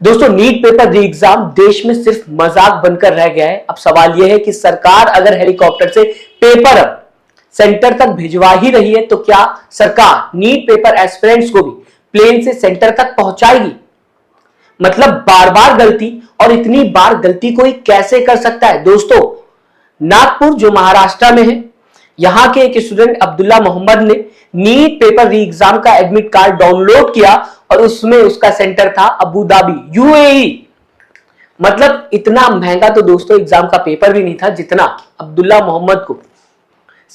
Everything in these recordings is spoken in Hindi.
दोस्तों, नीट पेपर री एग्जाम देश में सिर्फ मजाक बनकर रह गया है। अब सवाल यह है कि सरकार अगर हेलीकॉप्टर से पेपर सेंटर तक भिजवा ही रही है तो क्या सरकार नीट पेपर एस्पिरेंट्स को भी प्लेन से सेंटर तक पहुंचाएगी? मतलब बार बार गलती, और इतनी बार गलती कोई कैसे कर सकता है? दोस्तों, नागपुर जो महाराष्ट्र में है, यहां के एक स्टूडेंट अब्दुल्ला मोहम्मद ने नीट पेपर री एग्जाम का एडमिट कार्ड डाउनलोड किया और उसमें उसका सेंटर था अबू धाबी, यूएई। मतलब इतना महंगा तो दोस्तों एग्जाम का पेपर भी नहीं था जितना अब्दुल्ला मोहम्मद को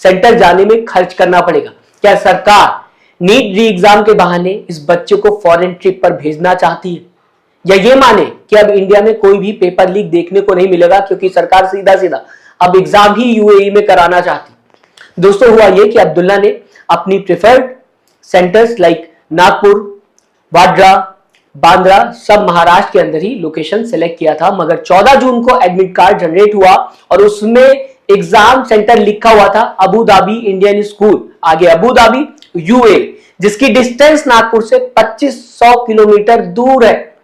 सेंटर जाने में खर्च करना पड़ेगा। क्या सरकार नीट री एग्जाम के बहाने इस बच्चे को फॉरेन ट्रिप पर भेजना चाहती है, या ये माने कि अब इंडिया में कोई भी पेपर लीक देखने को नहीं मिलेगा क्योंकि सरकार सीधा सीधा अब एग्जाम ही यूएई में कराना चाहती? दोस्तों, हुआ ये कि अब्दुल्ला ने अपनी preferred centres like Nagpur, Vadra, Bandra सब महाराष्ट्र के अंदर ही लोकेशन सेलेक्ट किया था, मगर 14 जून को एडमिट कार्ड जनरेट हुआ और उसमें एग्जाम सेंटर लिखा हुआ था अबू धाबी इंडियन स्कूल, आगे अबू धाबी यूए, जिसकी डिस्टेंस नागपुर से 2500 किलोमीटर दूर है।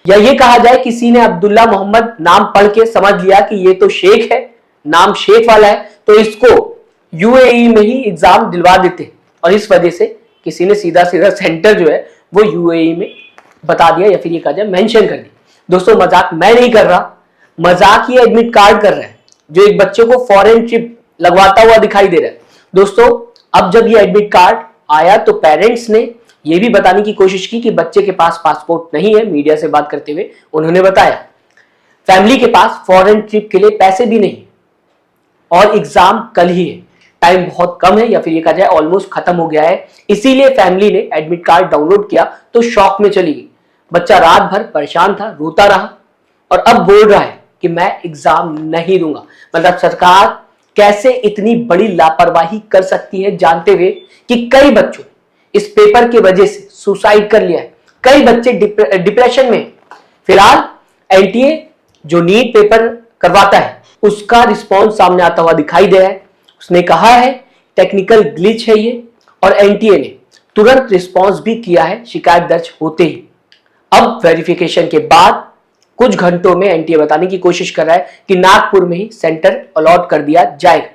या ये कहा जाए किसी ने अब्दुल्ला मोहम्मद नाम पढ़ के समझ लिया कि ये तो शेख है, नाम शेख वाला है, तो इसको यूएई में ही एग्जाम दिलवा देते, और इस वजह से किसी ने सीधा सीधा सेंटर जो है वो यूएई में बता दिया, या फिर ये कहा जाए मेंशन कर दिया। दोस्तों, मजाक मैं नहीं कर रहा, मजाक ये एडमिट कार्ड कर रहा है जो एक बच्चे को फॉरेन ट्रिप लगवाता हुआ दिखाई दे रहा है। दोस्तों, अब जब ये एडमिट कार्ड आया तो पेरेंट्स ने ये भी बताने की कोशिश की कि बच्चे के पास पासपोर्ट नहीं है। मीडिया से बात करते हुए उन्होंने बताया फैमिली के पास फॉरेन ट्रिप के लिए पैसे भी नहीं और एग्जाम कल ही है, टाइम बहुत कम है, या फिर ये कहा जाए ऑलमोस्ट खत्म हो गया है, इसीलिए फैमिली ने एडमिट कार्ड डाउनलोड किया तो शॉक में चली गई। बच्चा रात भर परेशान था, रोता रहा और अब बोल रहा है कि मैं एग्जाम नहीं दूंगा। मतलब सरकार कैसे इतनी बड़ी लापरवाही कर सकती है जानते हुए कि कई बच्चों इस पेपर की वजह से सुसाइड कर लिया है, कई बच्चे डिप्रेशन में। फिलहाल एनटीए जो नीट पेपर करवाता है उसका रिस्पॉन्स सामने आता हुआ दिखाई दे रहा है। उसने कहा है टेक्निकल ग्लिच है ये, और एनटीए ने तुरंत रिस्पॉन्स भी किया है शिकायत दर्ज होते ही। अब वेरिफिकेशन के बाद कुछ घंटों में एनटीए बताने की कोशिश कर रहा है कि नागपुर में ही सेंटर अलॉट कर दिया जाएगा।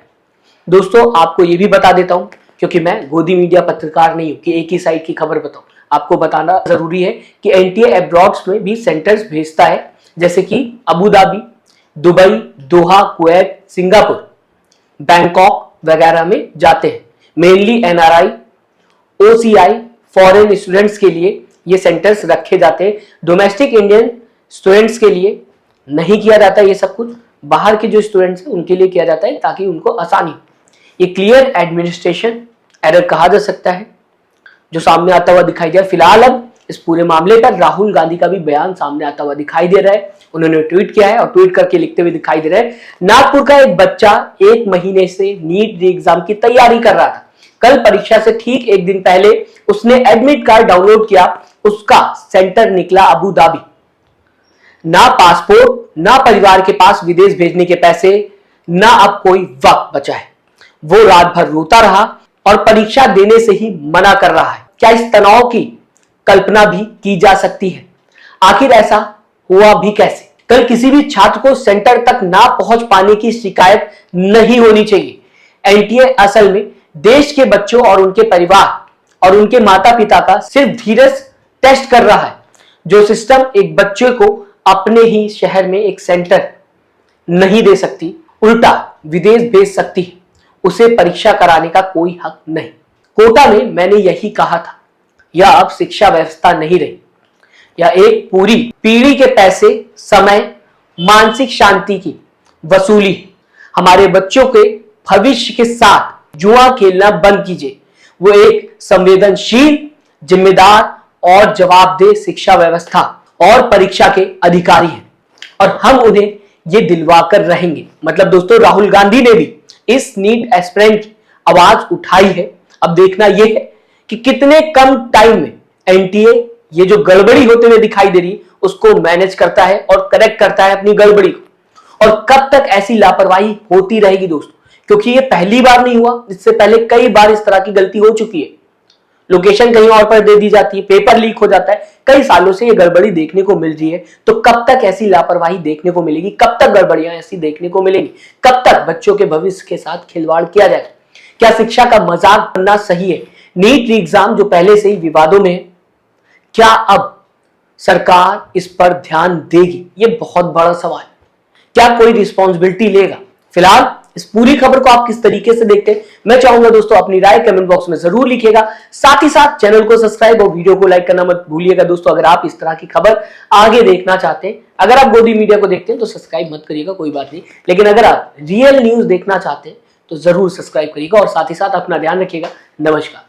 दोस्तों, आपको ये भी बता देता हूं क्योंकि मैं गोदी मीडिया पत्रकार नहीं हूं कि एक ही साइड की खबर बताऊं, आपको बताना जरूरी है कि एनटीए अब्रॉड्स में भी सेंटर्स भेजता है, जैसे कि अबू धाबी, दुबई, दोहा, कुवैत, सिंगापुर, बैंकॉक वगैरह में जाते हैं। Mainly NRI, OCI, foreign students के लिए ये सेंटर्स रखे जाते हैं। डोमेस्टिक इंडियन स्टूडेंट्स के लिए नहीं किया जाता ये सब कुछ, बाहर के जो स्टूडेंट्स हैं उनके लिए किया जाता है ताकि उनको आसानी। ये क्लियर एडमिनिस्ट्रेशन एरर कहा जा सकता है जो सामने आता हुआ दिखाई दिया। फिलहाल अब इस पूरे मामले पर राहुल गांधी का भी बयान सामने आता हुआ दिखाई दे रहा है। उन्होंने ट्वीट किया है और ट्वीट करके लिखते हुए दिखाई दे रहा है, नागपुर का एक बच्चा 1 महीने से नीट री एग्जाम की तैयारी कर रहा था। कल परीक्षा से ठीक एक दिन पहले उसने एडमिट कार्ड डाउनलोड किया, उसका सेंटर निकला अबू धाबी। ना पासपोर्ट, ना परिवार के पास विदेश भेजने के पैसे, ना अब कोई वक्त बचा है। वो रात भर रोता रहा और परीक्षा देने से ही मना कर रहा है। क्या इस तनाव की कल्पना भी की जा सकती है? आखिर ऐसा हुआ भी कैसे? कल किसी भी छात्र को सेंटर तक ना पहुंच पाने की शिकायत नहीं होनी चाहिए। एनटीए असल में देश के बच्चों और उनके परिवार और उनके माता पिता का सिर्फ धीरज टेस्ट कर रहा है। जो सिस्टम एक बच्चे को अपने ही शहर में एक सेंटर नहीं दे सकती, उल्टा विदेश भेज सकती है, उसे परीक्षा कराने का कोई हक नहीं। कोटा में मैंने यही कहा था, यह अब शिक्षा व्यवस्था नहीं रही, या एक पूरी पीढ़ी के पैसे, समय, मानसिक शांति की वसूली। हमारे बच्चों के भविष्य के साथ जुआ खेलना बंद कीजिए। वो एक संवेदनशील, जिम्मेदार और जवाबदेह शिक्षा व्यवस्था और परीक्षा के अधिकारी हैं और हम उन्हें ये दिलवाकर रहेंगे। मतलब दोस्तों, राहुल गांधी ने भी इस नीट एस्पिरेंट की आवाज उठाई है। अब देखना यह है कि कितने कम टाइम में एनटीए ये जो गड़बड़ी होते हुए दिखाई दे रही उसको मैनेज करता है और करेक्ट करता है अपनी गड़बड़ी को, और कब तक ऐसी लापरवाही होती रहेगी दोस्तों, क्योंकि ये पहली बार नहीं हुआ, इससे पहले कई बार इस तरह की गलती हो चुकी है। लोकेशन कहीं और पर दे दी जाती है, पेपर लीक हो जाता है। कई सालों से ये गड़बड़ी देखने को मिल रही है। तो कब तक ऐसी लापरवाही देखने को मिलेगी, कब तक गड़बड़ियां ऐसी देखने को मिलेंगी, कब तक बच्चों के भविष्य के साथ खिलवाड़ किया जाएगा? क्या शिक्षा का मजाक बनना सही है? नीट एग्जाम जो पहले से ही विवादों में है, क्या अब सरकार इस पर ध्यान देगी? ये बहुत बड़ा सवाल है। क्या कोई रिस्पॉन्सिबिलिटी लेगा? फिलहाल इस पूरी खबर को आप किस तरीके से देखते हैं, मैं चाहूंगा दोस्तों अपनी राय कमेंट बॉक्स में जरूर लिखिएगा। साथ ही साथ चैनल को सब्सक्राइब और वीडियो को लाइक करना मत भूलिएगा दोस्तों। अगर आप इस तरह की खबर आगे देखना चाहते हैं, अगर आप गोदी मीडिया को देखते हैं तो सब्सक्राइब मत करिएगा, कोई बात नहीं, लेकिन अगर आप रियल न्यूज देखना चाहते हैं तो जरूर सब्सक्राइब करिएगा और साथ ही साथ अपना ध्यान रखिएगा। नमस्कार।